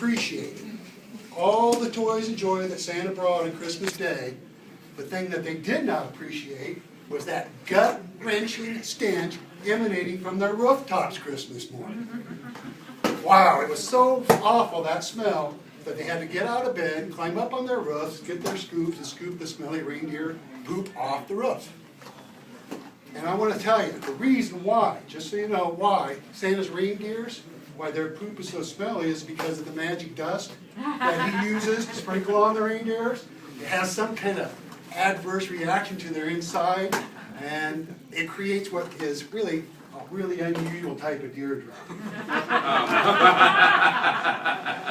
appreciated all the toys and joy that Santa brought on Christmas Day. The thing that they did not appreciate was that gut-wrenching stench emanating from their rooftops Christmas morning. Wow, it was so awful, that smell, that they had to get out of bed, climb up on their roofs, get their scoops, and scoop the smelly reindeer poop off the roof. And I want to tell you, the reason why, just so you know why, Santa's reindeers, why their poop is so smelly is because of the magic dust that he uses to sprinkle on the reindeers. It has some kind of adverse reaction to their inside, and it creates what is really a really unusual type of deer drop.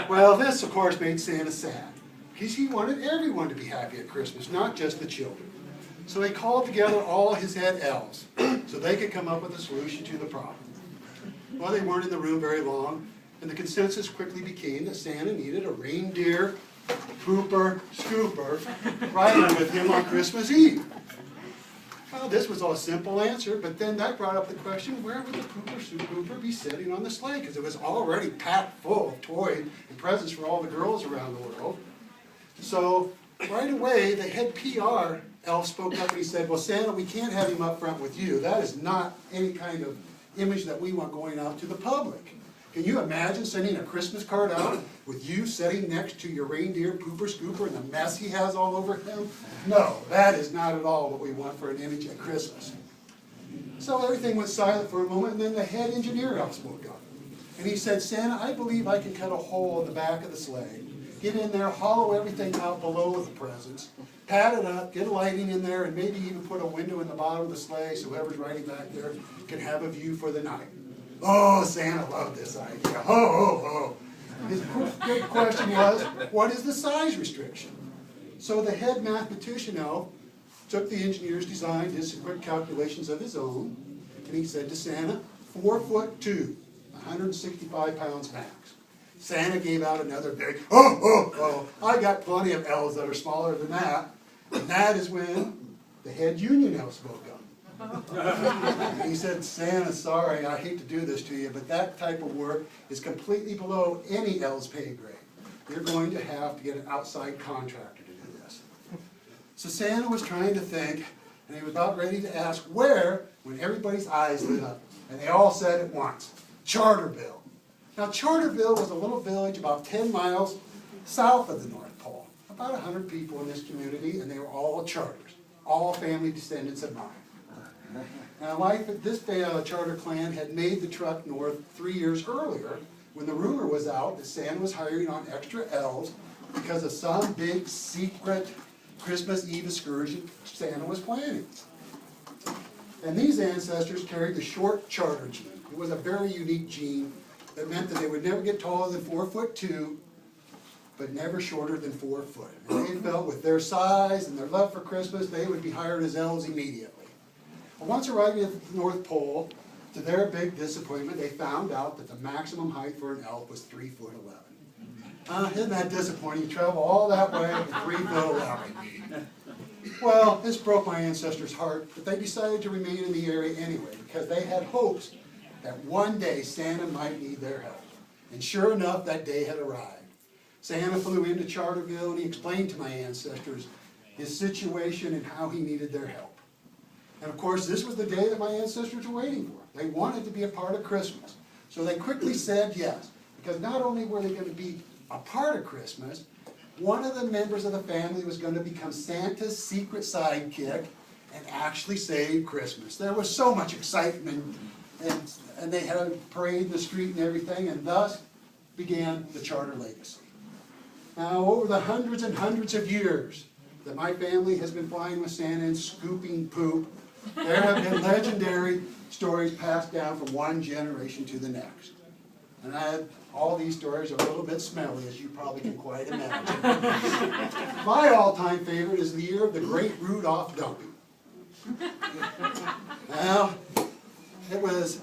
Well, this, of course, made Santa sad, because he wanted everyone to be happy at Christmas, not just the children. So he called together all his head elves so they could come up with a solution to the problem. Well, they weren't in the room very long, and the consensus quickly became that Santa needed a reindeer pooper scooper riding with him on Christmas Eve. Well, this was all a simple answer, but then that brought up the question, where would the pooper scooper be sitting on the sleigh? Because it was already packed full of toys and presents for all the girls around the world. So right away, the head PR elf spoke up and he said, well, Santa, we can't have him up front with you. That is not any kind of image that we want going out to the public. Can you imagine sending a Christmas card out with you sitting next to your reindeer pooper scooper and the mess he has all over him? No, that is not at all what we want for an image at Christmas. So everything went silent for a moment, and then the head engineer elf spoke up. And he said, Santa, I believe I can cut a hole in the back of the sleigh, get in there, hollow everything out below the presents, pad it up, get lighting in there, and maybe even put a window in the bottom of the sleigh so whoever's riding back there can have a view for the night. Oh, Santa loved this idea. Ho, ho, ho. His big question was, what is the size restriction? So the head mathematician elf took the engineer's design, did some quick calculations of his own, and he said to Santa, 4'2", 165 pounds max. Santa gave out another big, I got plenty of elves that are smaller than that. And that is when the head union elf spoke up. He said, Santa, sorry, I hate to do this to you, but that type of work is completely below any elf's pay grade. You're going to have to get an outside contractor to do this. So Santa was trying to think, and he was about ready to ask where, when everybody's eyes lit up. And they all said at once, Charterville. Now Charterville was a little village about 10 miles south of the North Pole. About 100 people in this community, and they were all charters, all family descendants of mine. Now, this charter clan had made the trek north 3 years earlier when the rumor was out that Santa was hiring on extra elves because of some big secret Christmas Eve excursion Santa was planning. And these ancestors carried the short charter gene. It was a very unique gene that meant that they would never get taller than 4'2", but never shorter than 4 foot. And they felt with their size and their love for Christmas, they would be hired as elves immediately. Once arriving at the North Pole, to their big disappointment, they found out that the maximum height for an elf was 3'11". Isn't that disappointing? You travel all that way at 3'11". Well, this broke my ancestors' heart, but they decided to remain in the area anyway because they had hopes that one day Santa might need their help. And sure enough, that day had arrived. Santa flew into Charterville and he explained to my ancestors his situation and how he needed their help. And of course, this was the day that my ancestors were waiting for. They wanted to be a part of Christmas. So they quickly said yes, because not only were they going to be a part of Christmas, one of the members of the family was going to become Santa's secret sidekick and actually save Christmas. There was so much excitement, and they had a parade in the street and everything, and thus began the charter legacy. Now, over the hundreds and hundreds of years that my family has been flying with Santa and scooping poop, there have been legendary stories passed down from one generation to the next. And all these stories are a little bit smelly, as you probably can quite imagine. My all-time favorite is the year of the Great Rudolph Dumping. Well, it was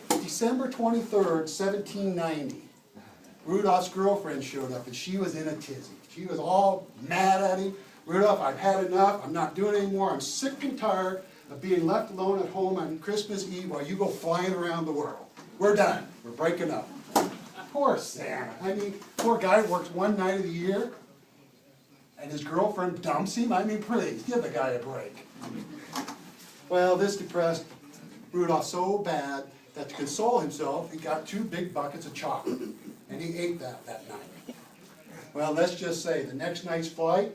December 23rd, 1790. Rudolph's girlfriend showed up, and she was in a tizzy. She was all mad at him. Rudolph, I've had enough. I'm not doing it anymore. I'm sick and tired of being left alone at home on Christmas Eve while you go flying around the world. We're done. We're breaking up. Of poor Santa. I mean, poor guy works one night of the year, and his girlfriend dumps him. I mean, please, give the guy a break. Well, this depressed Rudolph so bad that to console himself, he got 2 big buckets of chocolate, and he ate that night. Well, let's just say the next night's flight,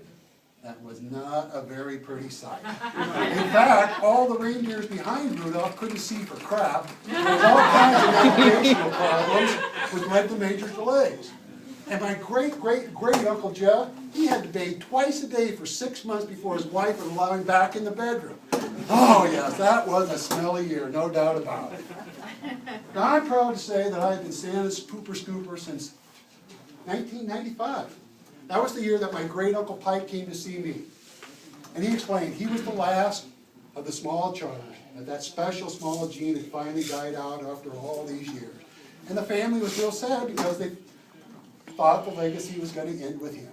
that was not a very pretty sight. In fact, all the reindeers behind Rudolph couldn't see for crap. There was all kinds of navigational problems, which led to major delays. And my great-great-great-uncle Jeff, he had to bathe twice a day for 6 months before his wife would allow him back in the bedroom. Oh yes, that was a smelly year, no doubt about it. Now I'm proud to say that I've been Santa's pooper scooper since 1995. That was the year that my great-uncle Pike came to see me. And he explained he was the last of the small charters, that special small gene had finally died out after all these years. And the family was real sad because they thought the legacy was going to end with him.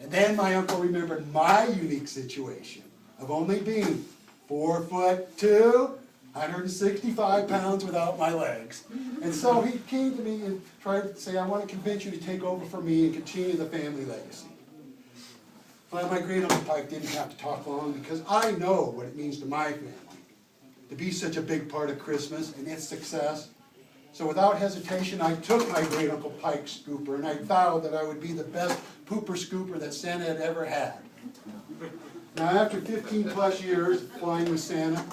And then my uncle remembered my unique situation of only being 4'2", 165 pounds without my legs. And so he came to me and tried to say, I want to convince you to take over for me and continue the family legacy. Well, my great-uncle Pike didn't have to talk long because I know what it means to my family to be such a big part of Christmas and its success. So without hesitation, I took my great-uncle Pike's scooper and I vowed that I would be the best pooper scooper that Santa had ever had. Now, after 15 plus years flying with Santa,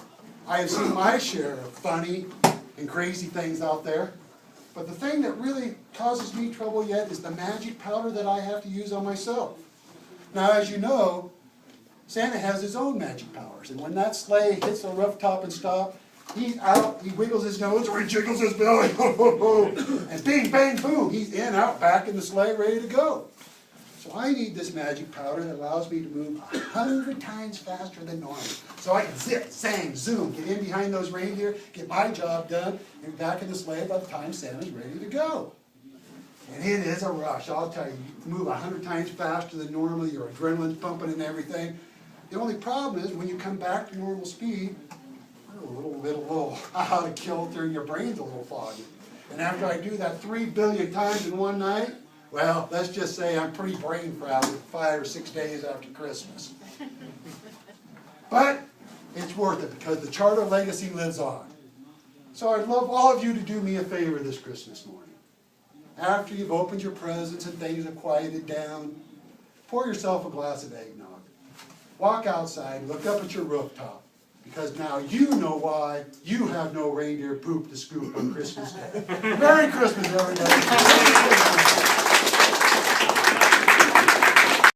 I have seen my share of funny and crazy things out there. But the thing that really causes me trouble yet is the magic powder that I have to use on myself. Now, as you know, Santa has his own magic powers. And when that sleigh hits the rooftop and stops, he's out, he wiggles his nose or he jiggles his belly. And bing, bang, boom, he's in, out, back in the sleigh, ready to go. So I need this magic powder that allows me to move 100 times faster than normal. So I can zip, sang, zoom, get in behind those reindeer, get my job done, and back in the sleigh by the time Santa's ready to go. And it is a rush, I'll tell you. You move 100 times faster than normal, your adrenaline's pumping and everything. The only problem is when you come back to normal speed, you're a little out of kilter and your brain's a little foggy. And after I do that 3 billion times in one night, well, let's just say I'm pretty brain frazzled 5 or 6 days after Christmas. But it's worth it because the charter legacy lives on. So I'd love all of you to do me a favor this Christmas morning. After you've opened your presents and things have quieted down, pour yourself a glass of eggnog. Walk outside, look up at your rooftop, because now you know why you have no reindeer poop to scoop on Christmas Day. Merry Christmas, everybody.